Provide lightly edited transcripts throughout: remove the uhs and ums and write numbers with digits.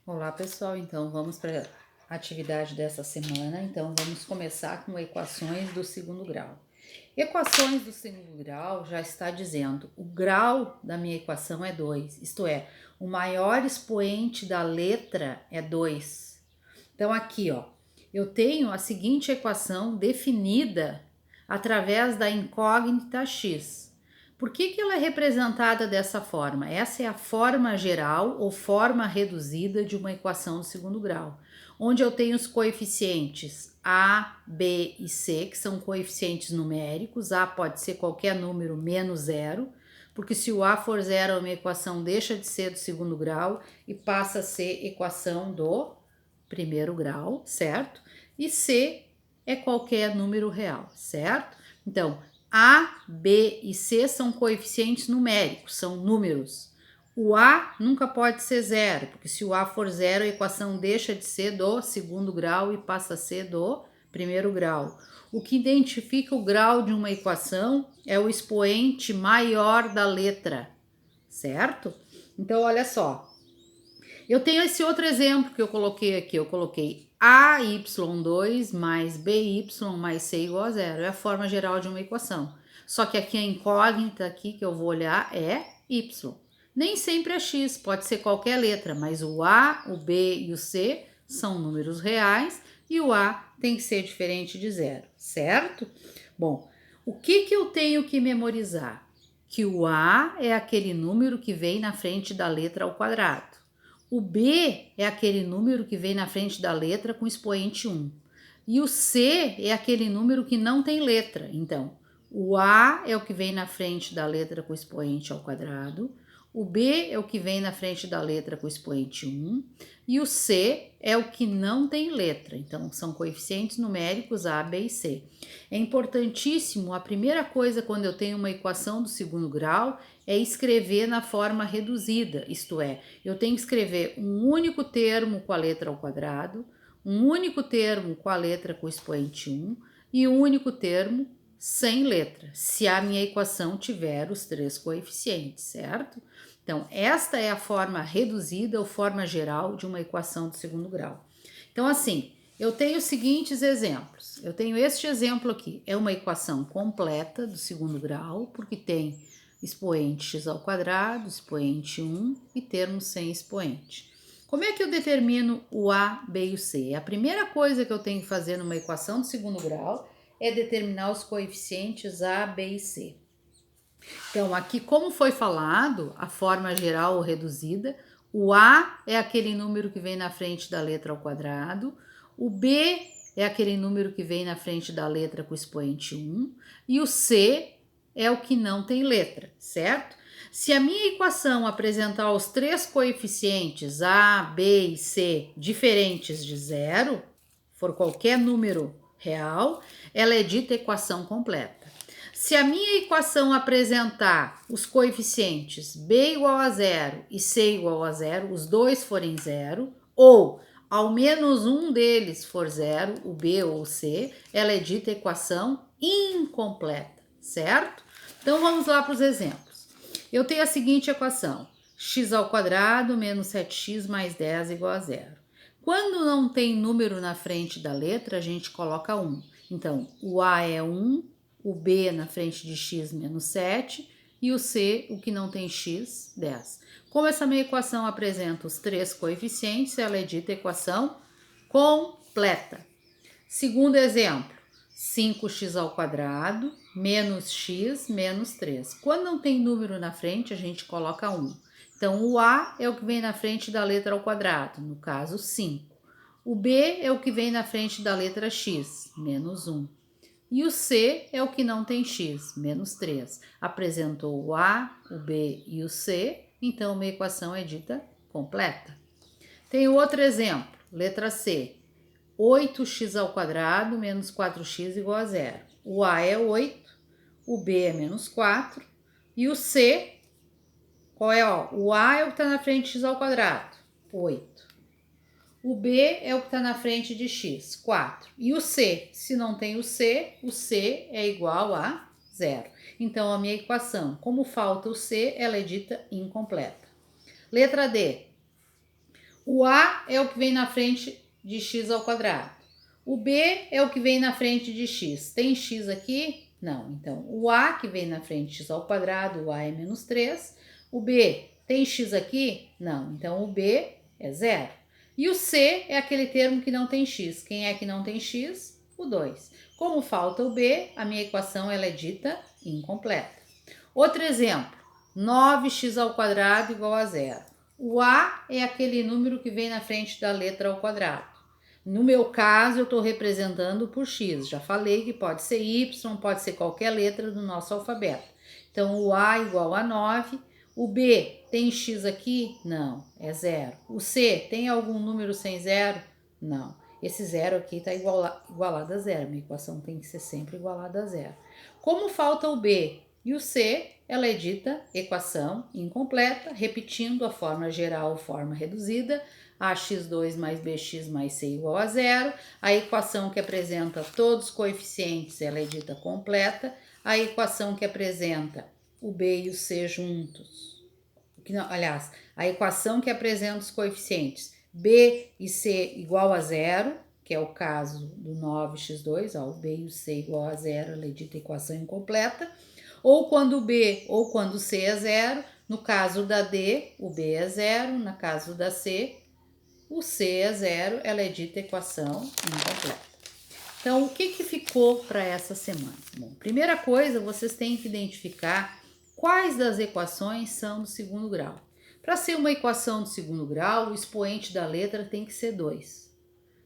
Olá pessoal, então vamos para a atividade dessa semana. Então vamos começar com equações do segundo grau. Equações do segundo grau já está dizendo o grau da minha equação é 2, isto é, o maior expoente da letra é 2. Então aqui ó, eu tenho a seguinte equação definida através da incógnita x. Por que ela é representada dessa forma? Essa é a forma geral ou forma reduzida de uma equação do segundo grau, onde eu tenho os coeficientes a, b e c, que são coeficientes numéricos. A pode ser qualquer número menos zero, porque se o a for zero, a minha equação deixa de ser do segundo grau e passa a ser equação do primeiro grau, certo? E c é qualquer número real, certo? Então, a, B e C são coeficientes numéricos, são números. O A nunca pode ser zero, porque se o A for zero, a equação deixa de ser do segundo grau e passa a ser do primeiro grau. O que identifica o grau de uma equação é o expoente maior da letra, certo? Então, olha só. Eu tenho esse outro exemplo que eu coloquei aqui. Eu coloquei AY2 mais BY mais C igual a zero. É a forma geral de uma equação. Só que aqui a incógnita aqui que eu vou olhar é Y. Nem sempre é X, pode ser qualquer letra, mas o A, o B e o C são números reais e o A tem que ser diferente de zero, certo? Bom, o que eu tenho que memorizar? Que o A é aquele número que vem na frente da letra ao quadrado. O B é aquele número que vem na frente da letra com expoente 1. E o C é aquele número que não tem letra. Então, o A é o que vem na frente da letra com expoente ao quadrado. O B é o que vem na frente da letra com expoente 1. E o C é o que não tem letra. Então, são coeficientes numéricos A, B e C. É importantíssimo, a primeira coisa quando eu tenho uma equação do segundo grau é escrever na forma reduzida, isto é, eu tenho que escrever um único termo com a letra ao quadrado, um único termo com a letra com expoente 1 e um único termo sem letra, se a minha equação tiver os três coeficientes, certo? Então, esta é a forma reduzida ou forma geral de uma equação do segundo grau. Então, assim, eu tenho os seguintes exemplos. Eu tenho este exemplo aqui, é uma equação completa do segundo grau, porque tem expoente x ao quadrado, expoente 1 e termos sem expoente. Como é que eu determino o A, B e o C? A primeira coisa que eu tenho que fazer numa equação de segundo grau é determinar os coeficientes A, B e C. Então, aqui, como foi falado, a forma geral ou reduzida, o A é aquele número que vem na frente da letra ao quadrado, o B é aquele número que vem na frente da letra com expoente 1 e o C é o que não tem letra, certo? Se a minha equação apresentar os três coeficientes A, B e C diferentes de zero, for qualquer número real, ela é dita equação completa. Se a minha equação apresentar os coeficientes b igual a zero e c igual a zero, os dois forem zero, ou ao menos um deles for zero, o b ou o c, ela é dita equação incompleta, certo? Então vamos lá para os exemplos. Eu tenho a seguinte equação: x ao quadrado menos 7x mais 10 igual a zero. Quando não tem número na frente da letra, a gente coloca 1. Então, o a é 1, o b na frente de x menos 7 e o c, o que não tem x, 10. Como essa minha equação apresenta os três coeficientes, ela é dita equação completa. Segundo exemplo, 5x ao quadrado menos x menos 3. Quando não tem número na frente, a gente coloca 1. Então, o A é o que vem na frente da letra ao quadrado, no caso 5. O B é o que vem na frente da letra x, menos 1. E o C é o que não tem x, menos 3. Apresentou o A, o B e o C, então uma equação é dita completa. Tem outro exemplo, letra C. 8x ao quadrado menos 4x igual a zero. O A é 8, o B é menos 4 e o C, qual é? O A é o que está na frente de x ao quadrado, 8. O B é o que está na frente de x, 4. E o C, se não tem o C é igual a zero. Então, a minha equação, como falta o C, ela é dita incompleta. Letra D. O A é o que vem na frente de x ao quadrado. O B é o que vem na frente de x. Tem x aqui? Não. Então, o A que vem na frente de x ao quadrado, o A é menos 3. O B tem x aqui? Não. Então, o B é 0. E o C é aquele termo que não tem x. Quem é que não tem x? O 2. Como falta o B, a minha equação ela é dita incompleta. Outro exemplo, 9x ao quadrado igual a 0. O A é aquele número que vem na frente da letra ao quadrado. No meu caso, eu estou representando por x. Já falei que pode ser y, pode ser qualquer letra do nosso alfabeto. Então, o A igual a 9. O B tem x aqui? Não, é 0. O C tem algum número sem zero? Não. Esse zero aqui está igualado a zero. Minha equação tem que ser sempre igualada a zero. Como falta o B e o C, ela é dita equação incompleta, repetindo a forma geral, forma reduzida, ax2 mais bx mais c igual a zero. A equação que apresenta todos os coeficientes, ela é dita completa. A equação que apresenta o b e o c juntos, aliás, a equação que apresenta os coeficientes b e c igual a zero, que é o caso do 9x2, ó, o b e o c igual a zero, ela é dita equação incompleta. Ou quando o b ou quando o c é zero, no caso da D, o b é zero, no caso da C, o C é zero, ela é dita equação incompleta. Então, o que ficou para essa semana? Bom, primeira coisa, vocês têm que identificar quais das equações são do segundo grau. Para ser uma equação do segundo grau, o expoente da letra tem que ser 2.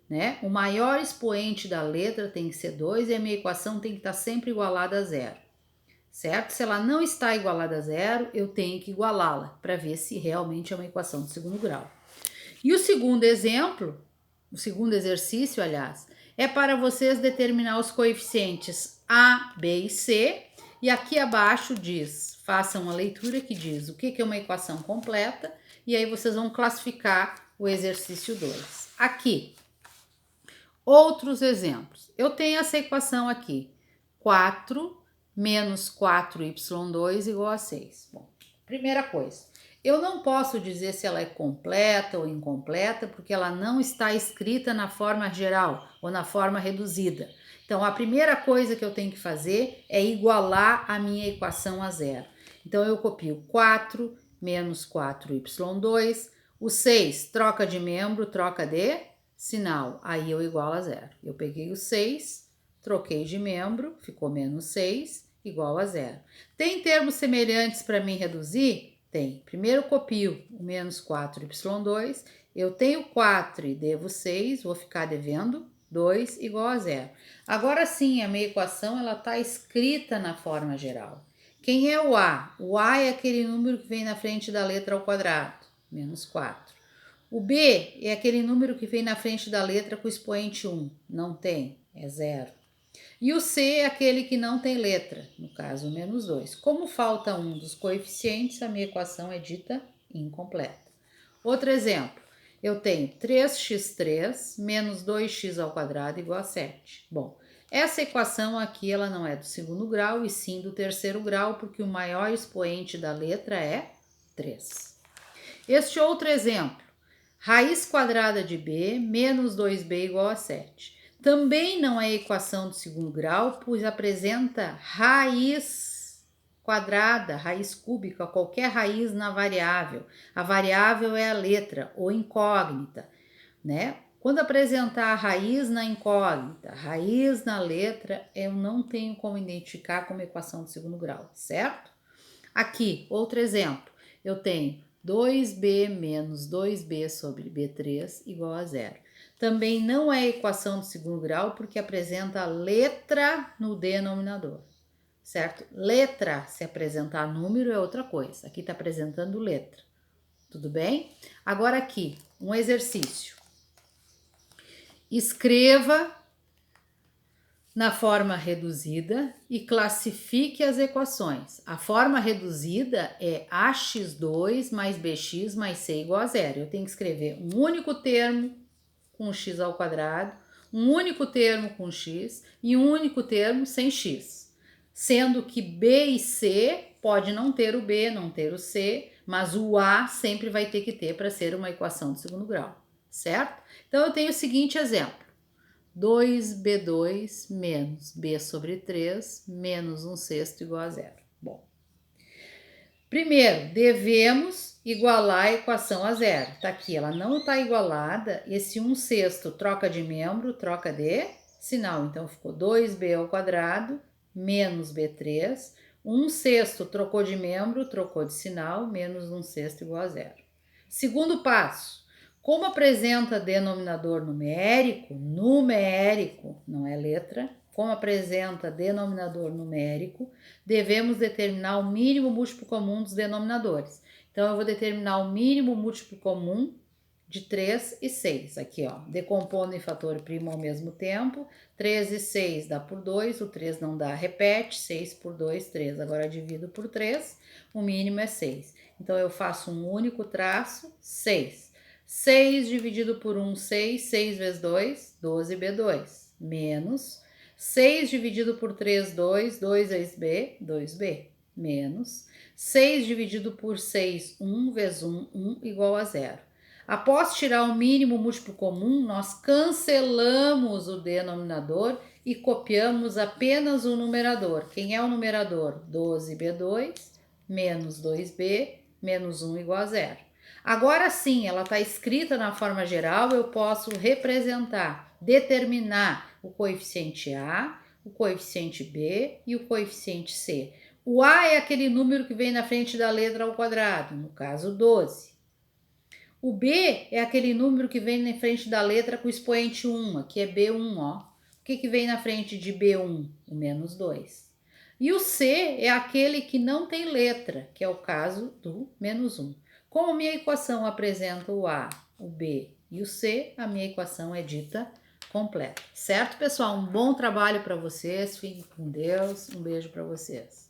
Né? O maior expoente da letra tem que ser 2 e a minha equação tem que estar sempre igualada a zero. Certo? Se ela não está igualada a zero, eu tenho que igualá-la para ver se realmente é uma equação de segundo grau. E o segundo exemplo, o segundo exercício, aliás, é para vocês determinar os coeficientes A, B e C. E aqui abaixo diz, façam uma leitura que diz o que é uma equação completa. E aí vocês vão classificar o exercício 2. Aqui, outros exemplos. Eu tenho essa equação aqui, 4 menos 4y2 igual a 6. Bom, primeira coisa, eu não posso dizer se ela é completa ou incompleta, porque ela não está escrita na forma geral ou na forma reduzida. Então, a primeira coisa que eu tenho que fazer é igualar a minha equação a zero. Então, eu copio 4 menos 4y2, o 6 troca de membro, troca de sinal, aí eu igualo a zero. Eu peguei o 6, troquei de membro, ficou menos 6, igual a zero. Tem termos semelhantes para mim reduzir? Tem. Primeiro copio o menos 4y2, eu tenho 4 e devo 6, vou ficar devendo 2 igual a zero. Agora sim, a minha equação ela está escrita na forma geral. Quem é o A? O A é aquele número que vem na frente da letra ao quadrado, menos 4. O B é aquele número que vem na frente da letra com o expoente 1, não tem, é zero. E o C é aquele que não tem letra, no caso, menos 2. Como falta um dos coeficientes, a minha equação é dita incompleta. Outro exemplo, eu tenho 3x3 menos 2x ao quadrado igual a 7. Bom, essa equação aqui ela não é do segundo grau e sim do terceiro grau, porque o maior expoente da letra é 3. Este outro exemplo, raiz quadrada de b menos 2b igual a 7. Também não é equação do segundo grau, pois apresenta raiz quadrada, raiz cúbica, qualquer raiz na variável. A variável é a letra ou incógnita, né? Quando apresentar a raiz na incógnita, raiz na letra, eu não tenho como identificar como equação do segundo grau, certo? Aqui, outro exemplo, eu tenho 2b menos 2b sobre b3 igual a zero. Também não é equação do segundo grau, porque apresenta letra no denominador, certo? Letra, se apresentar número, é outra coisa. Aqui está apresentando letra, tudo bem? Agora aqui, um exercício. Escreva na forma reduzida e classifique as equações. A forma reduzida é ax2 mais bx mais c igual a zero. Eu tenho que escrever um único termo com x ao quadrado, um único termo com x e um único termo sem x. Sendo que b e c pode não ter o b, não ter o c, mas o A sempre vai ter que ter para ser uma equação de segundo grau, certo? Então, eu tenho o seguinte exemplo. 2b2 menos b sobre 3 menos 1/6 igual a zero. Bom, primeiro, devemos igualar a equação a zero. Tá aqui, ela não está igualada. Esse 1/6 troca de membro, troca de sinal. Então, ficou 2b ao quadrado menos b3. 1/6 trocou de membro, trocou de sinal, menos 1/6 igual a zero. Segundo passo. Como apresenta denominador numérico, não é letra, como apresenta denominador numérico, devemos determinar o mínimo múltiplo comum dos denominadores. Então, eu vou determinar o mínimo múltiplo comum de 3 e 6. Aqui, ó, decompondo em fator primo ao mesmo tempo. 3 e 6 dá por 2, o 3 não dá, repete. 6 por 2, 3. Agora divido por 3, o mínimo é 6. Então, eu faço um único traço, 6. 6 dividido por 1, 6. 6 vezes 2, 12b2. Menos 6 dividido por 3, 2. 2 vezes b, 2b. Menos 6 dividido por 6, 1 vezes 1, 1 igual a 0. Após tirar o mínimo múltiplo comum, nós cancelamos o denominador e copiamos apenas o numerador. Quem é o numerador? 12b2 menos 2b menos 1 igual a 0. Agora sim, ela está escrita na forma geral, eu posso representar, determinar o coeficiente A, o coeficiente B e o coeficiente C. O A é aquele número que vem na frente da letra ao quadrado, no caso 12. O B é aquele número que vem na frente da letra com o expoente 1, aqui é B1, ó. O que vem na frente de B1? O menos 2. E o C é aquele que não tem letra, que é o caso do menos 1. Como a minha equação apresenta o A, o B e o C, a minha equação é dita completa. Certo, pessoal? Um bom trabalho para vocês. Fiquem com Deus. Um beijo para vocês.